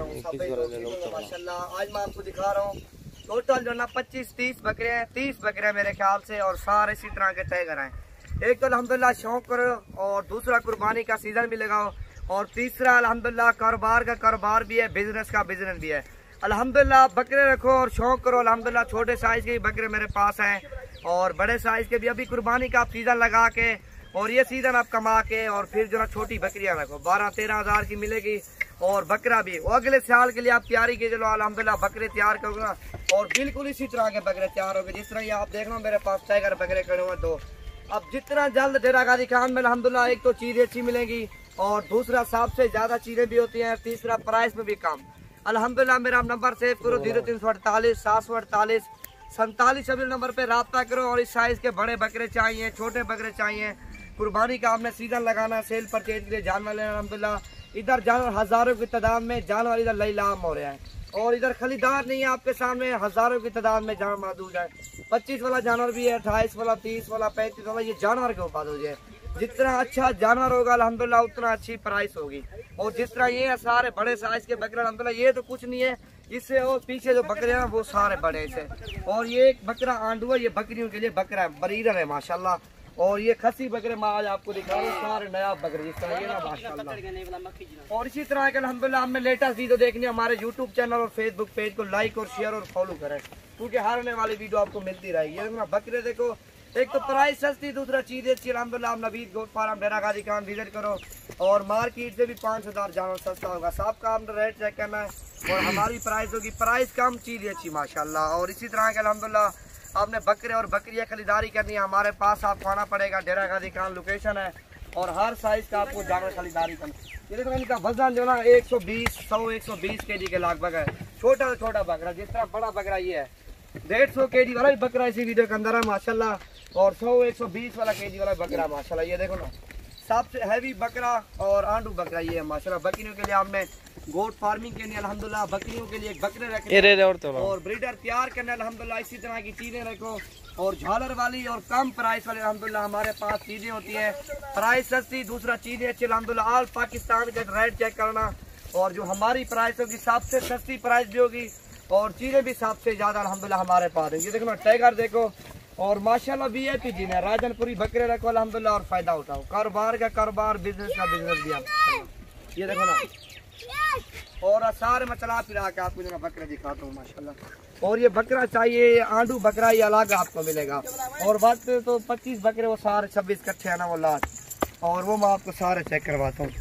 माशाल्लाह आज मैं आपको दिखा रहा हूँ टोटल जो ना 25-30 बकरे हैं, 30 बकरे मेरे ख्याल से, और सारे इसी तरह के टाइगर हैं। एक तो अल्हम्दुलिल्लाह शौक करो, और दूसरा कुर्बानी का सीजन भी लगाओ, और तीसरा अल्हम्दुलिल्लाह कारोबार का कारोबार भी है, बिजनेस का बिजनेस भी है। अल्हम्दुलिल्लाह बकरे रखो और शौक करो। अल्हम्दुलिल्लाह छोटे साइज के भी बकरे मेरे पास हैं, और बड़े साइज के भी। अभी कुर्बानी का आप सीजन लगा के और ये सीजन आप कमा के और फिर जो ना छोटी बकरियां रखो, 12-13 हज़ार की मिलेगी। और बकरा भी वो अगले साल के लिए आप तैयारी कीजिए। चलो अल्हम्दुलिल्लाह बकरे तैयार करोगे ना, और बिल्कुल इसी तरह के बकरे तैयार होंगे जिस तरह ये आप देख लो मेरे पास टाइगर बकरे खड़े हुए दो। अब जितना जल्द डेरा गाजी खान में अल्हम्दुलिल्लाह एक तो चीजें अच्छी मिलेंगी, और दूसरा सबसे ज्यादा चीजें भी होती हैं, तीसरा प्राइस में भी कम। अल्हम्दुलिल्लाह मेरा नंबर सेव करो 0348 748 47 सभी नंबर पे राब्ता करो। और इस साइज के बड़े बकरे चाहिए, छोटे बकरे चाहिए, कुर्बानी का आपने सीजन लगाना, सेल परचेज के लिए जानवर लेना। अल्हम्दुलिल्लाह इधर जानवर हजारों की तादाद में जानवर इधर लईलाम हो रहे हैं, और इधर खरीदार नहीं है आपके सामने, हजारों की तादाद में जानवर मौजूद है। 25 वाला जानवर भी है, 28 वाला, 30 वाला, 35 वाला, ये जानवर के ऊपर हो जाए। जितना अच्छा जानवर होगा अल्हम्दुलिल्लाह उतना अच्छी प्राइस होगी। और जिस तरह ये सारे बड़े साइज के बकरे अल्हम्दुलिल्लाह ये तो कुछ नहीं है इससे, और पीछे जो बकरे हैं वो सारे बड़े से। और ये एक बकरा आंडू है, ये बकरियों के लिए बकरा है, ब्रीडर है माशाल्लाह। और ये खसी बकरे मैं आज आपको दिखा रहा हूँ, सारे नया बकरे जिस तरह ये ना माशाल्लाह। और इसी तरह के अल्हम्दुलिल्लाह हमने लेटेस्ट वीडियो देखनी है, हमारे यूट्यूब चैनल और फेसबुक पेज को लाइक और शेयर और फॉलो करें, क्योंकि हर आने वाली वीडियो आपको मिलती रहेगी। ये बकरे देखो, एक तो प्राइस सस्ती, दूसरा चीजें अच्छी। अल्हम्दुलिल्लाह नवीद गोट फार्म डेरा गाजी खान विजिट करो, और मार्केट से भी 5,000 जानवर सस्ता होगा। सबका हमने रेट चेक करना है, और हमारी प्राइस होगी, प्राइस कम, चीजें अच्छी माशाल्लाह। और इसी तरह के अल्हम्दुलिल्लाह आपने बकरे और बकरियां खरीदारी करनी है, हमारे पास आपको आना पड़ेगा। डेरा गाजी खान लोकेशन है, और हर साइज का आपको जानवर खरीदारी करना। ये देखो इनका वजन जो ना 120 केजी के लगभग है। छोटा से छोटा बकरा, जिस तरह बड़ा बकरा ये है 150 केजी वाला भी बकरा इसी वीडियो के अंदर है माशाल्लाह, और 100-120 वाला केजी वाला बकरा माशाल्लाह। ये देखो ना सबसे हैवी बकरा और आंडू बकरा ये है माशाल्लाह। बकरियों के लिए आपने गोट फार्मिंग के लिए अल्हम्दुलिल्लाह बकरियों के लिए एक बकरे रखे और ब्रीडर तैयार करना अल्हम्दुलिल्लाह। इसी तरह की चीजें रखो, और झालर वाली और कम प्राइस वाले अल्हम्दुलिल्लाह हमारे पास चीजें होती है। प्राइस सस्ती, दूसरा चीजें अच्छी अल्हम्दुलिल्लाह। ऑल पाकिस्तान के रेट चेक करना, और जो हमारी प्राइस होगी सबसे सस्ती प्राइस भी होगी, और चीजें भी सबसे ज्यादा अल्हम्दुलिल्लाह हमारे पास है। ये देखो ना टाइगर देखो, और माशाल्लाह VIP जी ने राजनपुरी बकरे रखो अल्हम्दुलिल्लाह, और फायदा उठाओ। कारोबार का कारोबार, बिजनेस का बिजनेस भी आप। ये देखो ना, और सारे मैं चला फिरा के आपको जो बकरे दिखाता हूँ माशाल्लाह। और ये बकरा चाहिए आंडू बकरा, ये अलग आपको मिलेगा। और बात तो 25 बकरे वो सारे 26 कट्ठे है ना वो लाट, और वो मैं आपको सारे चेक करवाता हूँ।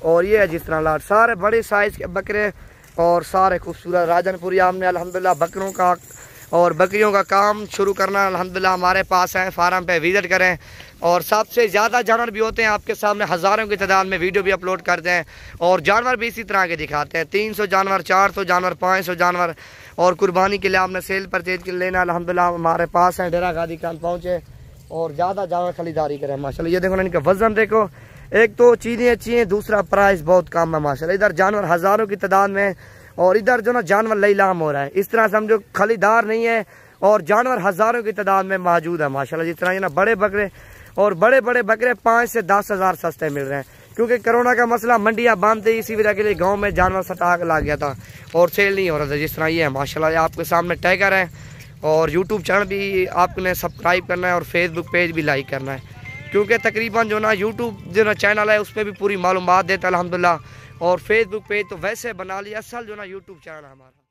और ये है जिस तरह लाट, सारे बड़े साइज के बकरे और सारे खूबसूरत राजनपुरी। हमने अल्हम्दुलिल्लाह बकरों का और बकरियों का काम शुरू करना अल्हम्दुलिल्लाह हमारे पास है, फार्म पे विजिट करें। और सबसे ज़्यादा जानवर भी होते हैं आपके सामने, हज़ारों की तादाद में वीडियो भी अपलोड करते हैं, और जानवर भी इसी तरह के दिखाते हैं। 300 जानवर, 400 जानवर, 500 जानवर, और कुर्बानी के लिए आपने सेल परचेज के लेना अल्हम्दुलिल्लाह हमारे पास है। डेरा गाजी खान पहुँचे और ज़्यादा जानवर खरीदारी करें माशाल्लाह। ये देखो ना इनका वजन देखो, एक तो चीज़ें अच्छी हैं, दूसरा प्राइस बहुत कम है माशाल्लाह। इधर जानवर हज़ारों की तादाद में, और इधर जो ना जानवर लईलाम हो रहा है। इस तरह समझो खरीदार नहीं है, और जानवर हज़ारों की तादाद में मौजूद है माशाल्लाह। जिस तरह ये ना बड़े बकरे और बड़े बड़े बकरे 5 से 10 हज़ार सस्ते मिल रहे हैं, क्योंकि कोरोना का मसला, मंडियाँ बंद थी, इसी वजह के लिए गांव में जानवर सटाक लग गया था और सेल नहीं हो रहा था। जिस तरह ये है माशाल्लाह, आपके सामने टाइगर है। और यूट्यूब चैनल भी आपने सब्सक्राइब करना है, और फेसबुक पेज भी लाइक करना है, क्योंकि तकरीबन जो ना यूट्यूब जो ना चैनल है उस पर भी पूरी मालूमात देता है अल्हम्दुलिल्लाह, और फेसबुक पेज तो वैसे बना लिया, असल जो ना यूट्यूब चैनल हमारा।